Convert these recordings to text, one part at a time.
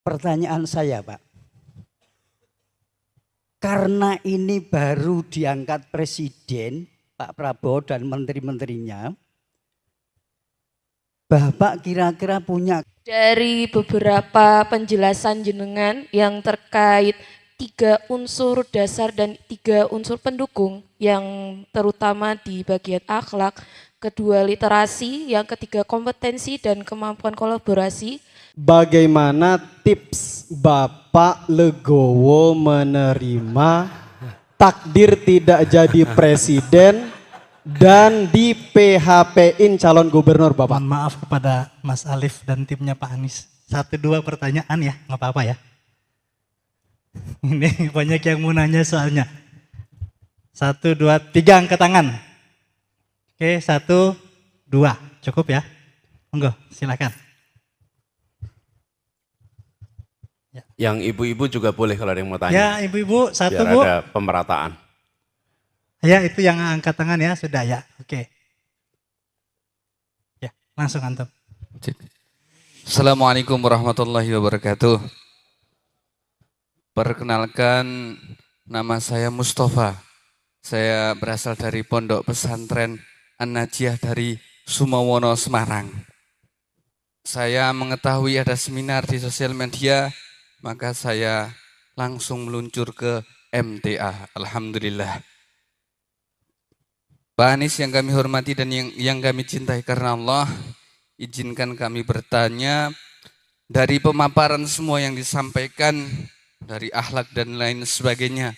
Pertanyaan saya, Pak. Karena ini baru diangkat Presiden, Pak Prabowo dan menteri-menterinya, Bapak kira-kira punya... Dari beberapa penjelasan jenengan yang terkait 3 unsur dasar dan 3 unsur pendukung, yang terutama di bagian akhlak, kedua literasi, yang ketiga kompetensi dan kemampuan kolaborasi. Bagaimana tips Bapak Legowo menerima takdir tidak jadi presiden dan di PHP-in calon gubernur Bapak? Mohon maaf kepada Mas Alif dan timnya Pak Anies. 1-2 pertanyaan ya, nggak apa-apa ya. Ini banyak yang mau nanya soalnya. 1, 2, 3 angkat tangan. Oke, 1, 2 cukup ya. Monggo, silakan. Ya. Yang ibu-ibu juga boleh kalau ada yang mau tanya. Ya, ibu-ibu, 1 biar Bu. ada pemerataan. Ya, itu yang angkat tangan ya, sudah ya. Oke. Ya, langsung antum. Assalamualaikum warahmatullahi wabarakatuh. Perkenalkan, nama saya Mustafa. Saya berasal dari Pondok Pesantren An-Najiyah dari Sumawono, Semarang. Saya mengetahui ada seminar di sosial media, maka saya langsung meluncur ke MTA. Alhamdulillah. Pak Anies yang kami hormati dan yang kami cintai karena Allah, izinkan kami bertanya, dari pemaparan semua yang disampaikan, dari akhlak dan lain sebagainya,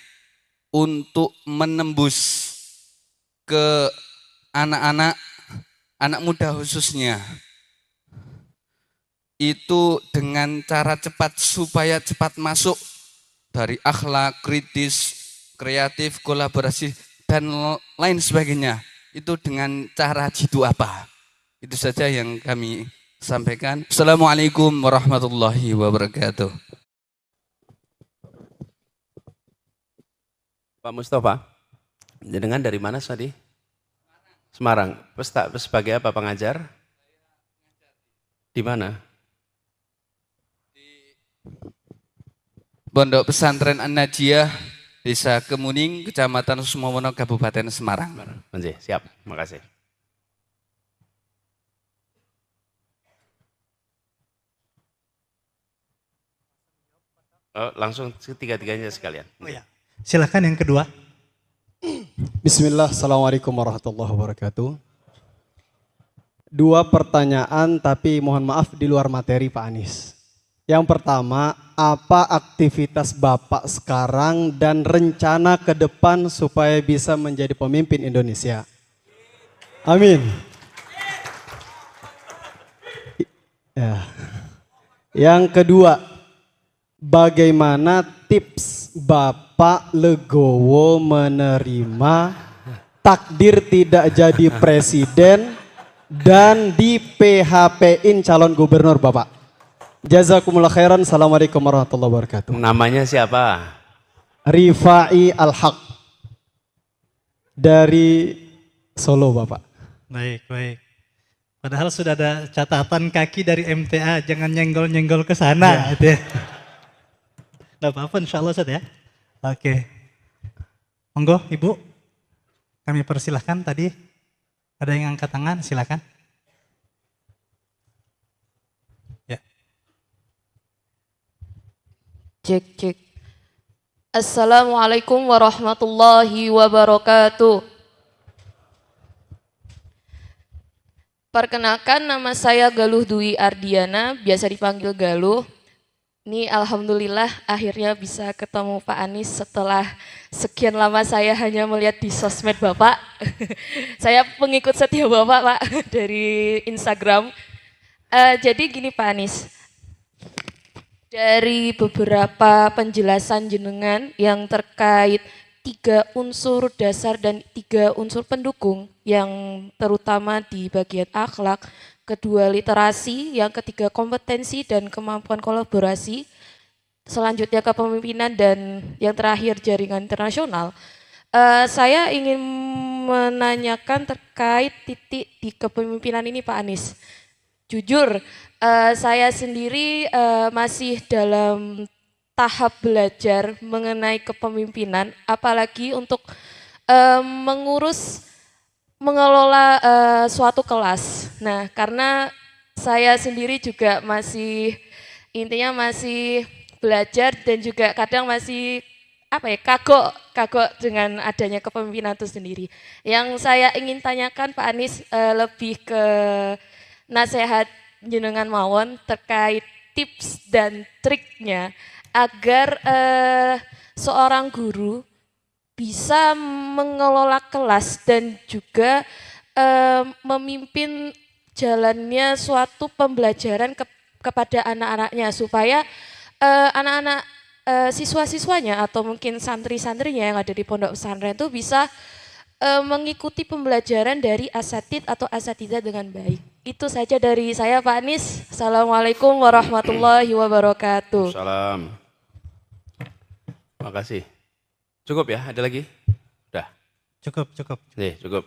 untuk menembus ke anak-anak, anak muda khususnya, itu dengan cara cepat supaya cepat masuk dari akhlak, kritis, kreatif, kolaborasi, dan lain sebagainya. Itu dengan cara jitu apa? Itu saja yang kami sampaikan. Assalamualaikum warahmatullahi wabarakatuh. Pak Mustafa, jenengan dari mana tadi? Semarang. Sebagai apa, pengajar? Di mana? Pondok Pesantren An-Najiyah, Desa Kemuning, Kecamatan Sumawono, Kabupaten Semarang. Siap, makasih. Langsung tiga-tiganya sekalian. Oh ya. Silakan yang kedua. Bismillah, Assalamualaikum warahmatullahi wabarakatuh. 2 pertanyaan tapi mohon maaf di luar materi Pak Anies. Yang pertama, apa aktivitas Bapak sekarang dan rencana ke depan supaya bisa menjadi pemimpin Indonesia? Amin. Ya. Yang kedua, bagaimana tips Bapak Legowo menerima takdir tidak jadi presiden dan di PHP-in calon gubernur Bapak? Jazakumullah khairan. Assalamualaikum warahmatullahi wabarakatuh. Namanya siapa? Rifai Al-Haq dari Solo Bapak. Baik, baik. Padahal sudah ada catatan kaki dari MTA, jangan nyenggol-nyenggol ke sana. Gitu ya. Nggak apa-apa, insya Allah Ustaz ya. Oke. Monggo Ibu, kami persilahkan tadi. Ada yang angkat tangan, silakan. Ya. Cek. Assalamualaikum warahmatullahi wabarakatuh. Perkenalkan, nama saya Galuh Dwi Ardiana, biasa dipanggil Galuh. Ini alhamdulillah akhirnya bisa ketemu Pak Anies setelah sekian lama saya hanya melihat di sosmed Bapak. Saya pengikut setia Bapak, Pak, dari Instagram. Jadi gini Pak Anies, dari beberapa penjelasan jenengan yang terkait 3 unsur dasar dan 3 unsur pendukung, yang terutama di bagian akhlak, kedua literasi, yang ketiga kompetensi dan kemampuan kolaborasi, selanjutnya kepemimpinan, dan yang terakhir jaringan internasional. Saya ingin menanyakan terkait titik di kepemimpinan ini Pak Anies. Jujur, saya sendiri masih dalam tahap belajar mengenai kepemimpinan, apalagi untuk mengelola suatu kelas. Nah, karena saya sendiri juga masih belajar dan juga kadang masih kagok dengan adanya kepemimpinan itu sendiri. Yang saya ingin tanyakan Pak Anies lebih ke nasihat jenengan mawon terkait tips dan triknya agar seorang guru bisa mengelola kelas dan juga memimpin jalannya suatu pembelajaran kepada anak-anaknya supaya anak-anak siswa-siswanya atau mungkin santri-santrinya yang ada di pondok pesantren itu bisa mengikuti pembelajaran dari asatid atau asatidzah dengan baik. Itu saja dari saya Pak Anies. Assalamualaikum warahmatullahi wabarakatuh. Salam. Makasih. Cukup ya? Ada lagi? Udah. Cukup. Nih, cukup.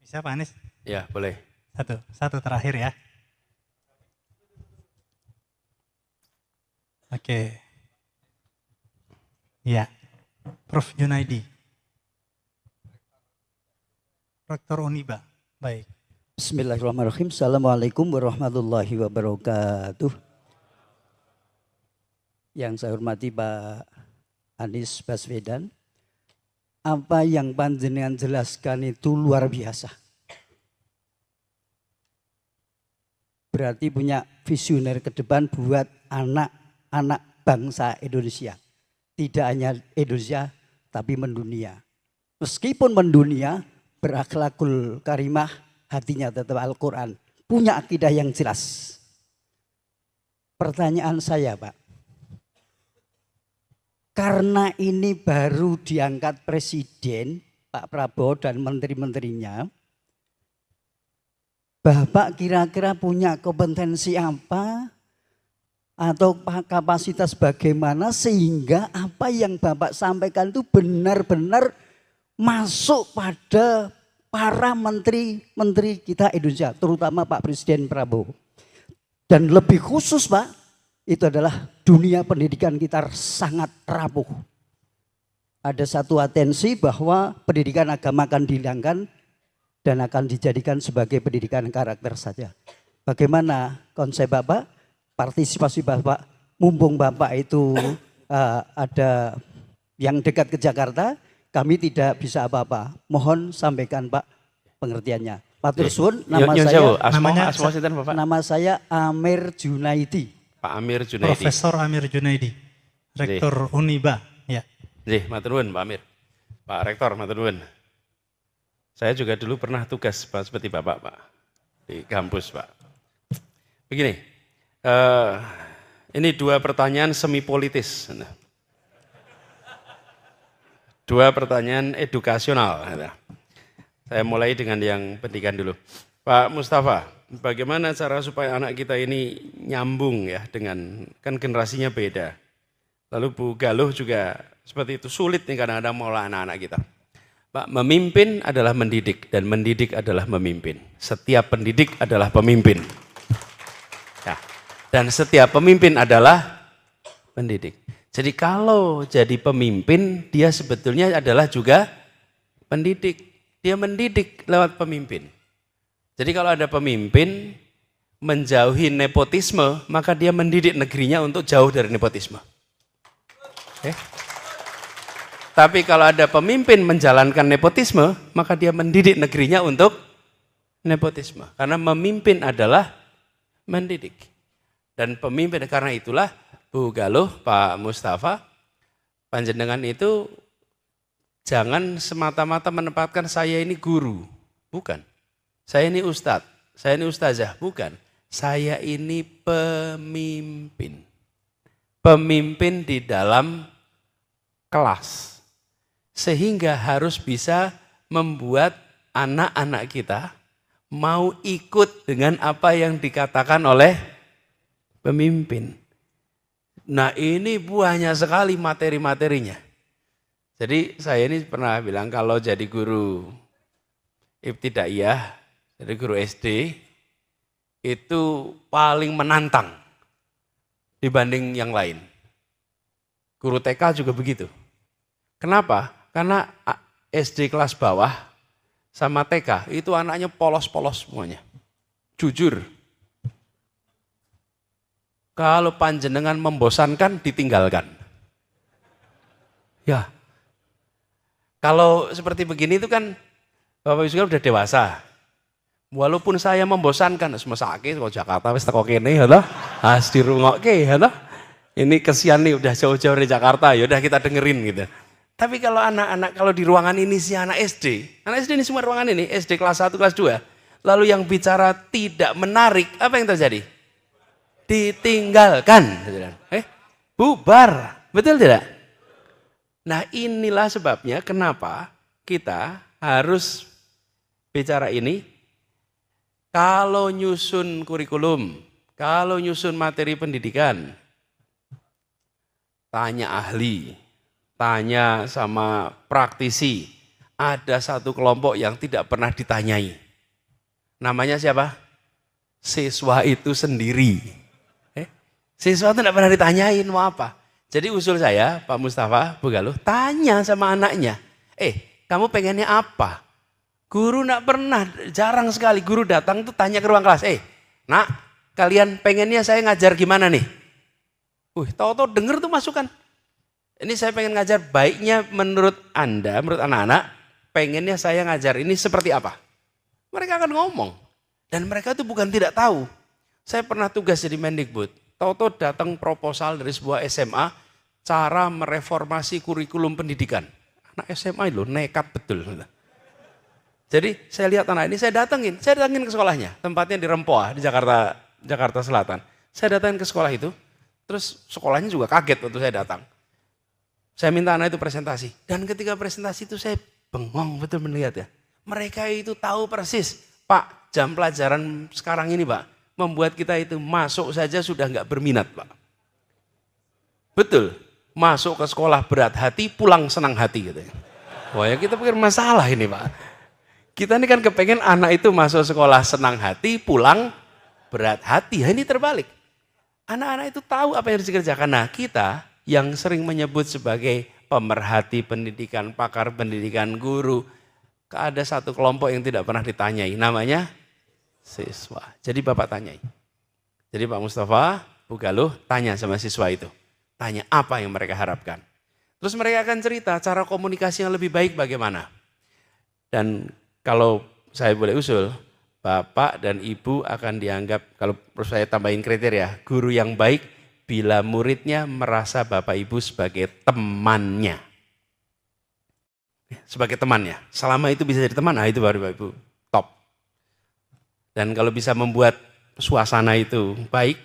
Bisa Pak Anies? Ya, boleh. Satu terakhir ya. Oke. Ya, Prof. Junaidi. Rektor Uniba. Baik. Bismillahirrahmanirrahim. Assalamualaikum warahmatullahi wabarakatuh. Yang saya hormati Pak Anies Baswedan, apa yang panjenengan jelaskan itu luar biasa. Berarti punya visioner ke depan buat anak-anak bangsa Indonesia. Tidak hanya Indonesia, tapi mendunia. Meskipun mendunia, berakhlakul karimah, hatinya tetap Al-Quran. Punya akidah yang jelas. Pertanyaan saya Pak, karena ini baru diangkat Presiden, Pak Prabowo dan menteri-menterinya, Bapak kira-kira punya kompetensi apa atau kapasitas bagaimana sehingga apa yang Bapak sampaikan itu benar-benar masuk pada para menteri-menteri kita Indonesia, terutama Pak Presiden Prabowo. Dan lebih khusus Pak, itu adalah dunia pendidikan kita sangat rapuh. Ada satu atensi bahwa pendidikan agama akan dihilangkan dan akan dijadikan sebagai pendidikan karakter saja. Bagaimana konsep Bapak, partisipasi Bapak, mumpung Bapak itu ada yang dekat ke Jakarta, kami tidak bisa apa-apa. Mohon sampaikan Pak pengertiannya. Matur suwun, nama saya Amir Junaidi. Pak Amir Junaidi. Profesor Amir Junaidi, Rektor Uniba. Ya. Matur nuwun Pak Amir. Pak Rektor, matur nuwun. Saya juga dulu pernah tugas seperti Bapak, Pak, di kampus, Pak. Begini, ini dua pertanyaan semi politis. Dua pertanyaan edukasional. Saya mulai dengan yang pendidikan dulu. Pak Mustafa, bagaimana cara supaya anak kita ini nyambung ya dengan, kan generasinya beda. Lalu Bu Galuh juga seperti itu, sulit nih kadang-kadang mengolah anak-anak kita. Pak, memimpin adalah mendidik dan mendidik adalah memimpin. Setiap pendidik adalah pemimpin. Ya. Dan setiap pemimpin adalah pendidik. Jadi kalau jadi pemimpin, dia sebetulnya adalah juga pendidik. Dia mendidik lewat pemimpin. Jadi kalau ada pemimpin menjauhi nepotisme, maka dia mendidik negerinya untuk jauh dari nepotisme. Okay. Tapi kalau ada pemimpin menjalankan nepotisme, maka dia mendidik negerinya untuk nepotisme. Karena memimpin adalah mendidik. Dan pemimpin, karena itulah Bu Galuh, Pak Mustafa, panjenengan itu jangan semata-mata menempatkan saya ini guru. Bukan. Saya ini ustadz, saya ini ustazah. Bukan. Saya ini pemimpin. Pemimpin di dalam kelas. Sehingga harus bisa membuat anak-anak kita mau ikut dengan apa yang dikatakan oleh pemimpin. Nah ini banyak sekali materi-materinya. Jadi saya ini pernah bilang kalau jadi guru ibtidaiyah, jadi guru SD, itu paling menantang dibanding yang lain. Guru TK juga begitu. Kenapa? Karena SD kelas bawah sama TK itu anaknya polos-polos semuanya. Jujur. Kalau panjenengan membosankan, ditinggalkan. Ya. Kalau seperti begini itu kan Bapak Ibu udah dewasa. Walaupun saya membosankan, semesake kalau Jakarta wis teko kene ya toh. Has dirungokke ya toh. Ini kesian nih udah jauh-jauh dari Jakarta, ya udah kita dengerin gitu. Tapi kalau anak-anak kalau di ruangan ini si anak SD ini semua ruangan ini SD kelas 1, kelas 2. Lalu yang bicara tidak menarik, apa yang terjadi? Ditinggalkan. Bubar. Betul tidak? Nah inilah sebabnya kenapa kita harus bicara ini. Kalau nyusun kurikulum, kalau nyusun materi pendidikan, tanya ahli, tanya sama praktisi. Ada satu kelompok yang tidak pernah ditanyai. Namanya siapa? Siswa itu sendiri. Siswa itu tidak pernah ditanyain mau apa. Jadi usul saya, Pak Mustafa, Bu Galuh, tanya sama anaknya. Kamu pengennya apa? Guru tidak pernah, jarang sekali guru datang tuh tanya ke ruang kelas. Nak, kalian pengennya saya ngajar gimana nih? Tahu-tahu denger tuh masukan. Ini saya pengen ngajar baiknya menurut Anda, menurut anak-anak, pengennya saya ngajar ini seperti apa? Mereka akan ngomong. Dan mereka tuh bukan tidak tahu. Saya pernah tugas jadi Mendikbud. Tahu-tahu datang proposal dari sebuah SMA, cara mereformasi kurikulum pendidikan. Anak SMA itu nekat betul. Jadi saya lihat anak ini, saya datangin ke sekolahnya. Tempatnya di Rempoa, di Jakarta Selatan. Saya datangin ke sekolah itu, terus sekolahnya juga kaget waktu saya datang. Saya minta anak itu presentasi. Dan ketika presentasi itu saya bengong betul melihat ya. Mereka itu tahu persis, Pak, jam pelajaran sekarang ini Pak, membuat kita itu masuk saja sudah nggak berminat Pak. Betul, masuk ke sekolah berat hati, pulang senang hati gitu ya. Wah ya kita pikir masalah ini Pak. Kita ini kan kepengen anak itu masuk sekolah senang hati, pulang berat hati. Ini terbalik. Anak-anak itu tahu apa yang harus dikerjakan. Nah kita yang sering menyebut sebagai pemerhati pendidikan, pakar pendidikan, guru. Ada satu kelompok yang tidak pernah ditanyai, namanya siswa. Jadi Bapak tanyai. Jadi Pak Mustafa, Bu Galuh, tanya sama siswa itu. Tanya apa yang mereka harapkan. Terus mereka akan cerita cara komunikasi yang lebih baik bagaimana. Dan kalau saya boleh usul, Bapak dan Ibu akan dianggap, kalau saya tambahin kriteria, guru yang baik bila muridnya merasa Bapak Ibu sebagai temannya. Sebagai temannya. Selama itu bisa jadi teman, nah itu baru Bapak Ibu top. Dan kalau bisa membuat suasana itu baik,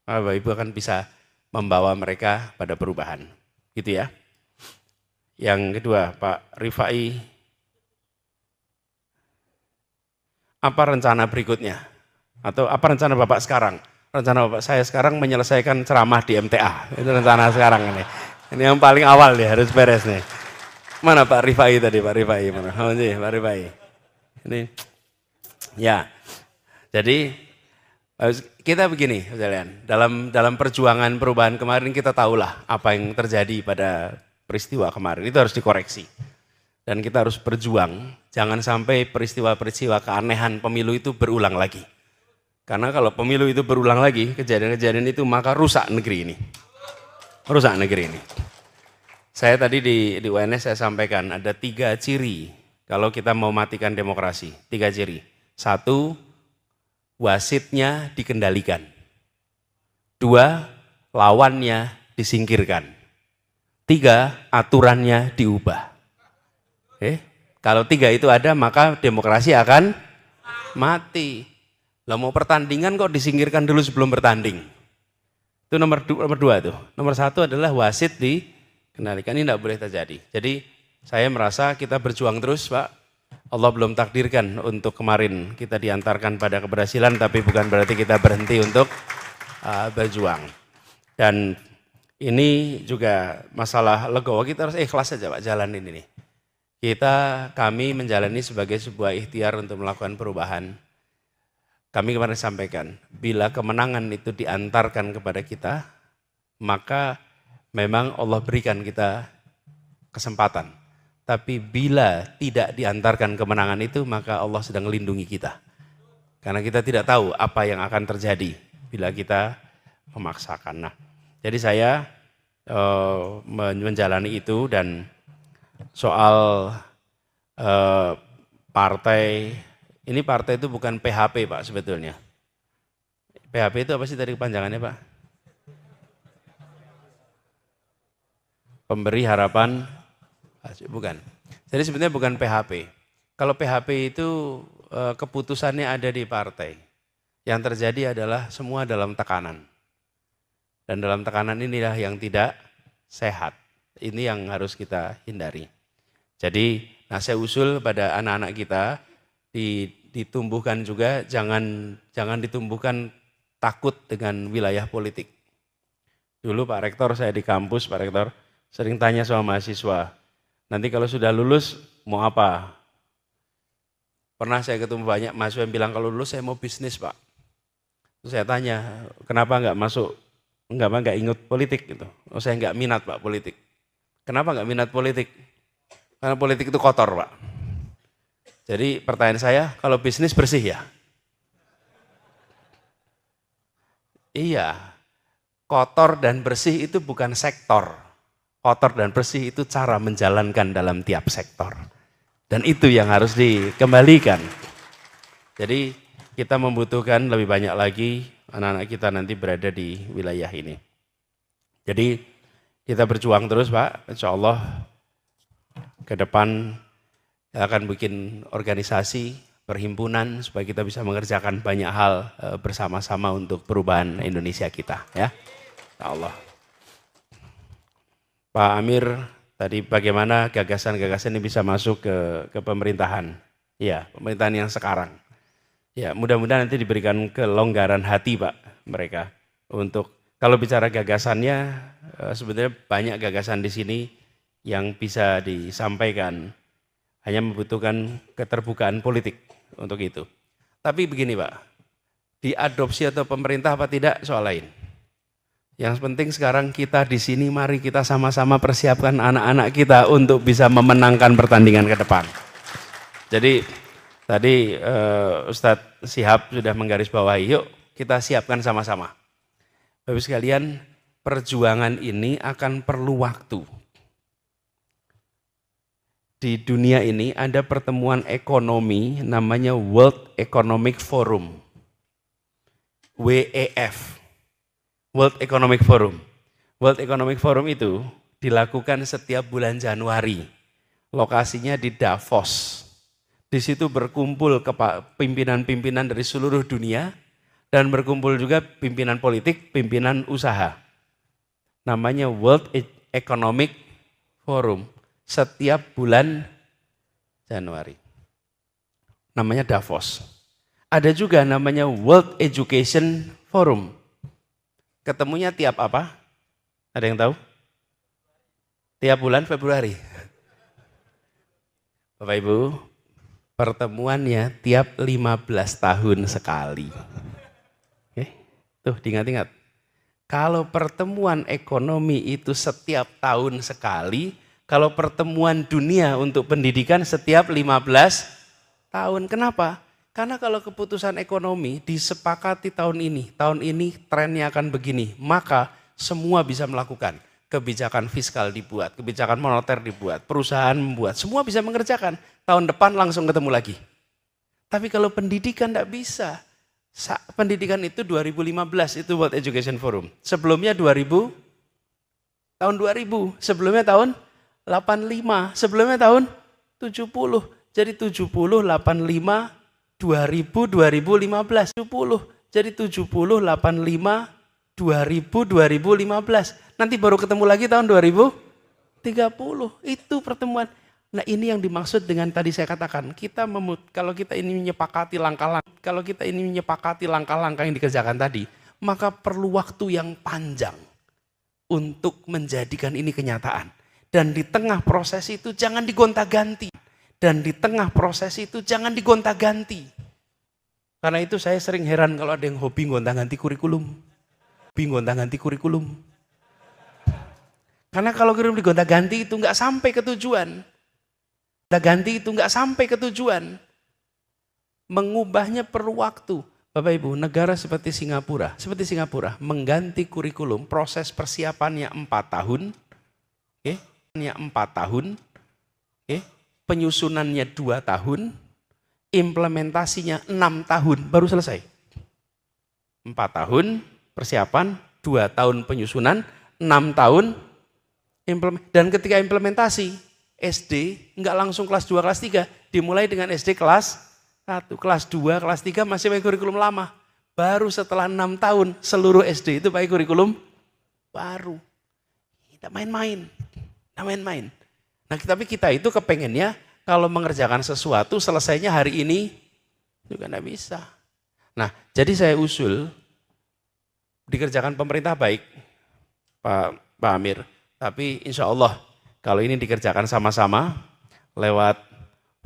Bapak Ibu akan bisa membawa mereka pada perubahan. Gitu ya. Yang kedua, Pak Rifai, apa rencana berikutnya? Atau apa rencana Bapak sekarang? Rencana Bapak saya sekarang menyelesaikan ceramah di MTA. Itu rencana sekarang ini. Ini yang paling awal nih, harus beres nih. Mana Pak Rifai tadi, Pak Rifai mana? Oh sih, Pak Rifai. Ini, ya. Jadi kita begini, sekalian. Dalam perjuangan perubahan kemarin kita tahulah apa yang terjadi pada peristiwa kemarin. Itu harus dikoreksi. Dan kita harus berjuang. Jangan sampai peristiwa-peristiwa keanehan pemilu itu berulang lagi. Karena kalau pemilu itu berulang lagi, kejadian-kejadian itu maka rusak negeri ini. Rusak negeri ini. Saya tadi di UNS saya sampaikan ada 3 ciri kalau kita mau matikan demokrasi. 3 ciri. 1, wasitnya dikendalikan. 2, lawannya disingkirkan. 3, aturannya diubah. Kalau 3 itu ada maka demokrasi akan mati. Lah mau pertandingan kok disingkirkan dulu sebelum bertanding. Itu nomor 2 tuh. Nomor 1 adalah wasit dikendalikan. Ini tidak boleh terjadi. Jadi saya merasa kita berjuang terus Pak. Allah belum takdirkan untuk kemarin kita diantarkan pada keberhasilan, tapi bukan berarti kita berhenti untuk berjuang. Dan ini juga masalah legowo, kita harus ikhlas saja Pak jalan ini nih. Kami menjalani sebagai sebuah ikhtiar untuk melakukan perubahan. Kami kemarin sampaikan, bila kemenangan itu diantarkan kepada kita, maka memang Allah berikan kita kesempatan. Tapi bila tidak diantarkan kemenangan itu, maka Allah sedang melindungi kita. Karena kita tidak tahu apa yang akan terjadi bila kita memaksakan. Nah, jadi saya menjalani itu, dan soal partai, ini partai itu bukan PHP Pak sebetulnya. PHP itu apa sih tadi kepanjangannya Pak? Pemberi harapan, bukan. Jadi sebenarnya bukan PHP. Kalau PHP itu keputusannya ada di partai. Yang terjadi adalah semua dalam tekanan. Dan dalam tekanan inilah yang tidak sehat. Ini yang harus kita hindari. Jadi, saya usul pada anak-anak kita ditumbuhkan juga, jangan ditumbuhkan takut dengan wilayah politik. Dulu Pak Rektor, saya di kampus, Pak Rektor sering tanya sama mahasiswa, nanti kalau sudah lulus mau apa? Pernah saya ketemu banyak mahasiswa yang bilang, kalau lulus saya mau bisnis Pak. Terus saya tanya, kenapa nggak ingat politik gitu? Oh, saya nggak minat Pak politik. Kenapa nggak minat politik? Karena politik itu kotor Pak. Jadi pertanyaan saya, kalau bisnis bersih ya? Iya, kotor dan bersih itu bukan sektor. Kotor dan bersih itu cara menjalankan dalam tiap sektor. Dan itu yang harus dikembalikan. Jadi kita membutuhkan lebih banyak lagi anak-anak kita nanti berada di wilayah ini. Jadi kita berjuang terus Pak, insya Allah ke depan akan bikin organisasi, perhimpunan supaya kita bisa mengerjakan banyak hal bersama-sama untuk perubahan Indonesia kita, ya. Insya Allah. Pak Amir, tadi bagaimana gagasan-gagasan ini bisa masuk ke pemerintahan? Ya, pemerintahan yang sekarang. Ya, mudah-mudahan nanti diberikan kelonggaran hati Pak mereka untuk, kalau bicara gagasannya, sebenarnya banyak gagasan di sini yang bisa disampaikan, hanya membutuhkan keterbukaan politik untuk itu. Tapi begini Pak, diadopsi atau pemerintah apa tidak soal lain. Yang penting sekarang kita di sini, mari kita sama-sama persiapkan anak-anak kita untuk bisa memenangkan pertandingan ke depan. Jadi tadi Ustadz Syihab sudah menggarisbawahi, yuk kita siapkan sama-sama. Bapak sekalian, perjuangan ini akan perlu waktu. Di dunia ini ada pertemuan ekonomi namanya World Economic Forum, WEF, World Economic Forum. World Economic Forum itu dilakukan setiap bulan Januari, lokasinya di Davos. Di situ berkumpul pimpinan-pimpinan dari seluruh dunia dan berkumpul juga pimpinan politik, pimpinan usaha. Namanya World Economic Forum. Setiap bulan Januari. Namanya Davos. Ada juga namanya World Education Forum. Ketemunya tiap apa? Ada yang tahu? Tiap bulan Februari. Bapak Ibu, pertemuannya tiap 15 tahun sekali. Oke, tuh diingat-ingat. Kalau pertemuan ekonomi itu setiap tahun sekali, kalau pertemuan dunia untuk pendidikan setiap 15 tahun. Kenapa? Karena kalau keputusan ekonomi disepakati tahun ini trennya akan begini, maka semua bisa melakukan. Kebijakan fiskal dibuat, kebijakan moneter dibuat, perusahaan membuat, semua bisa mengerjakan. Tahun depan langsung ketemu lagi. Tapi kalau pendidikan tidak bisa. Pendidikan itu 2015, itu World Education Forum. Sebelumnya tahun 2000, sebelumnya tahun 85, sebelumnya tahun 70. Jadi 70, 85, 2000, 2015. 70. Jadi 70, 85, 2000, 2015. Nanti baru ketemu lagi tahun 2030. Itu pertemuan. Nah, ini yang dimaksud dengan tadi saya katakan, kalau kita ini menyepakati langkah-langkah yang dikerjakan tadi, maka perlu waktu yang panjang untuk menjadikan ini kenyataan. Dan di tengah proses itu jangan digonta-ganti. Dan di tengah proses itu jangan digonta-ganti. Karena itu saya sering heran kalau ada yang hobi gonta-ganti kurikulum. Karena kalau kurikulum digonta-ganti itu nggak sampai ke tujuan. Mengubahnya perlu waktu. Bapak Ibu, negara seperti Singapura mengganti kurikulum, proses persiapannya 4 tahun, penyusunannya 2 tahun, implementasinya 6 tahun, baru selesai. 4 tahun persiapan, 2 tahun penyusunan, 6 tahun implementasi. Dan ketika implementasi, SD nggak langsung kelas 2, kelas 3, dimulai dengan SD kelas 1, kelas 2, kelas 3 masih pakai kurikulum lama. Baru setelah 6 tahun seluruh SD itu pakai kurikulum baru. Tidak main-main. Nah, tapi kita itu kepengennya kalau mengerjakan sesuatu selesainya hari ini juga tidak bisa. Nah, jadi saya usul dikerjakan pemerintah baik, Pak Amir. Tapi insya Allah kalau ini dikerjakan sama-sama lewat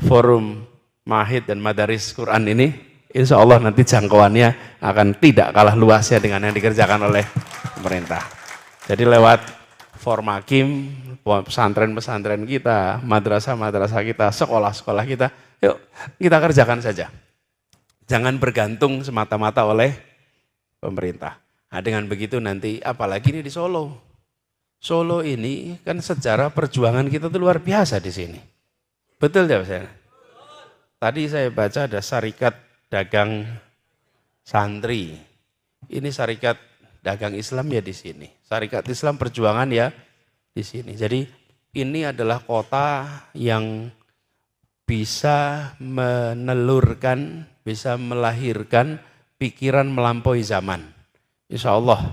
forum Mahid dan Madaris Quran ini, insya Allah nanti jangkauannya akan tidak kalah luasnya dengan yang dikerjakan oleh pemerintah. Jadi lewat Formakim, pesantren-pesantren kita, madrasah-madrasah kita, sekolah-sekolah kita, yuk kita kerjakan saja. Jangan bergantung semata-mata oleh pemerintah. Nah, dengan begitu nanti, apalagi ini di Solo. Solo ini kan sejarah perjuangan kita itu luar biasa di sini. Betul tidak Pak? Tadi saya baca ada Syarikat Dagang Santri. Ini Syarikat Dagang Islam ya di sini. Syarikat Islam Perjuangan ya di sini. Jadi ini adalah kota yang bisa menelurkan, bisa melahirkan pikiran melampaui zaman. Insya Allah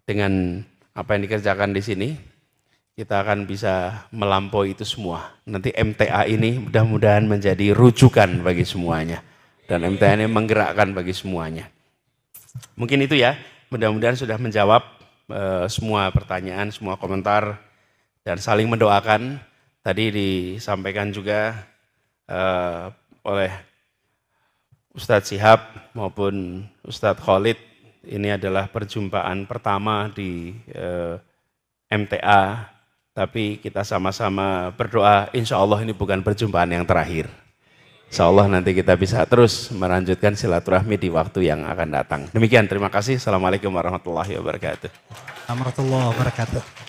dengan apa yang dikerjakan di sini, kita akan bisa melampaui itu semua. Nanti MTA ini mudah-mudahan menjadi rujukan bagi semuanya. Dan MTA ini menggerakkan bagi semuanya. Mungkin itu ya, mudah-mudahan sudah menjawab semua pertanyaan, semua komentar, dan saling mendoakan. Tadi disampaikan juga oleh Ustadz Syihab maupun Ustadz Khalid, ini adalah perjumpaan pertama di MTA, tapi kita sama-sama berdoa, insya Allah ini bukan perjumpaan yang terakhir. Insya Allah nanti kita bisa terus melanjutkan silaturahmi di waktu yang akan datang. Demikian, terima kasih. Assalamualaikum warahmatullahi wabarakatuh. Warahmatullahi wabarakatuh.